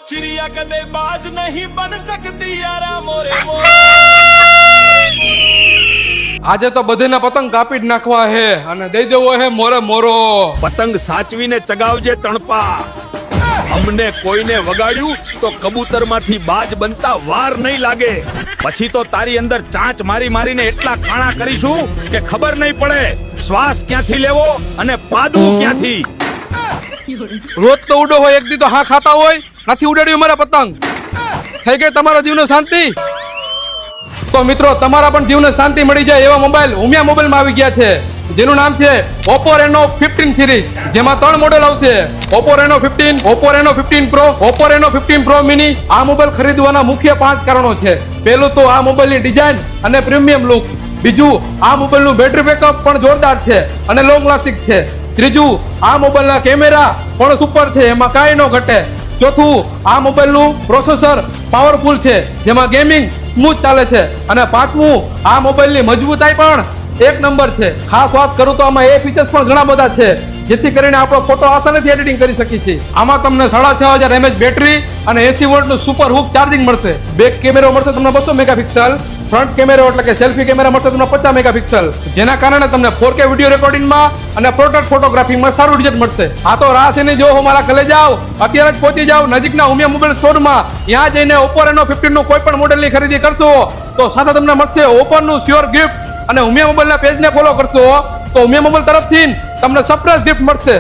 चिड़िया कदे बाज नहीं बन सकती यारा मोरे मोर। આજે તો બધેના પતંગ કાપી જ નાખવા હે અને દઈ દેવો હે મોરે મોરો. પતંગ સાચવીને ચગાવજે તણપા. અમને કોઈને વગાડ્યું તો કબૂતરમાંથી બાજ બનતા વાર નહીં લાગે. પછી તો તારી અંદર ચાંચ મારી મારીને એટલા કાણા કરીશું કે ખબર નહીં પડે શ્વાસ ક્યાંથી લેવો અને પાદવું ક્યાંથી. રોજ તો ઉડો હોય, એક દી તો હા ખાતા હોય. નથી ઉડાડ્યું મારા પતંગ. થઈ ગઈ તમારા જીવને શાંતિ? તો મિત્રો, તમારા પણ જીવને શાંતિ મળી જાય એવા મોબાઈલ ઉમિયા મોબાઈલમાં આવી ગયા છે, જેનું નામ છે Oppo Reno 15 સિરીઝ, જેમાં 3 મોડેલ આવશે: Oppo Reno 15, Oppo Reno 15 Pro, Oppo Reno 15 Pro Mini. આ મોબાઈલ ખરીદવાના મુખ્ય 5 કારણો છે. પહેલું તો આ મોબાઈલની ડિઝાઇન અને પ્રીમિયમ લુક. બીજું, આ મોબાઈલનું બેટરી બેકઅપ પણ જોરદાર છે અને લોંગ લાસ્ટિંગ છે. ત્રીજું, આ મોબાઈલના કેમેરા પણ સુપર છે, એમાં કાંઈ ન ઘટે. ચોથું, આ મોબાઈલનું પ્રોસેસર પાવરફુલ છે, જેમાં ગેમિંગ સ્મૂથ ચાલે છે. અને પાંચમું, આ મોબાઈલની મજબૂતાઈ પણ એક નંબર છે. ખાસ વાત કરું તો આમાં એ ફીચર્સ પણ ઘણા બધા છે, જેથી કરીને આપણો ફોટો આસાનીથી એડિટિંગ કરી શકીએ છીએ. આમાં તમને 6500 mAh બેટરી અને 80 વોલ્ટનું સુપર હુક ચાર્જિંગ મળશે. બેક કેમેરો મળશે તમને 200 મેગાપિક્સલ. ફ્રન્ટ કેમેરો એટલે કે સેલ્ફી કેમેરા મળશે તમને 50 મેગાપિક્સલ, જેના કારણે તમને 4K વિડીયો રેકોર્ડિંગમાં અને પોર્ટ્રેટ ફોટોગ્રાફીમાં સારું રિઝલ્ટ મળશે. આ તો રાહ છે ને, જો મારા કલે જાઓ, અત્યારે જ પહોંચી જાઓ નજીકના ઉમિયા મોબાઈલ સ્ટોરમાં. ત્યાં જઈને Oppo Reno 15 નું કોઈ પણ મોડેલની ખરીદી કરશો તો સાથે તમને મળશે Oppo નું શ્યોર ગિફ્ટ. અને ઉમિયા મોબાઈલના પેજને ફોલો કરશો તો ઉમિયા મોબાઈલ તરફથી તમને સરપ્રાઈઝ ગિફ્ટ મળશે.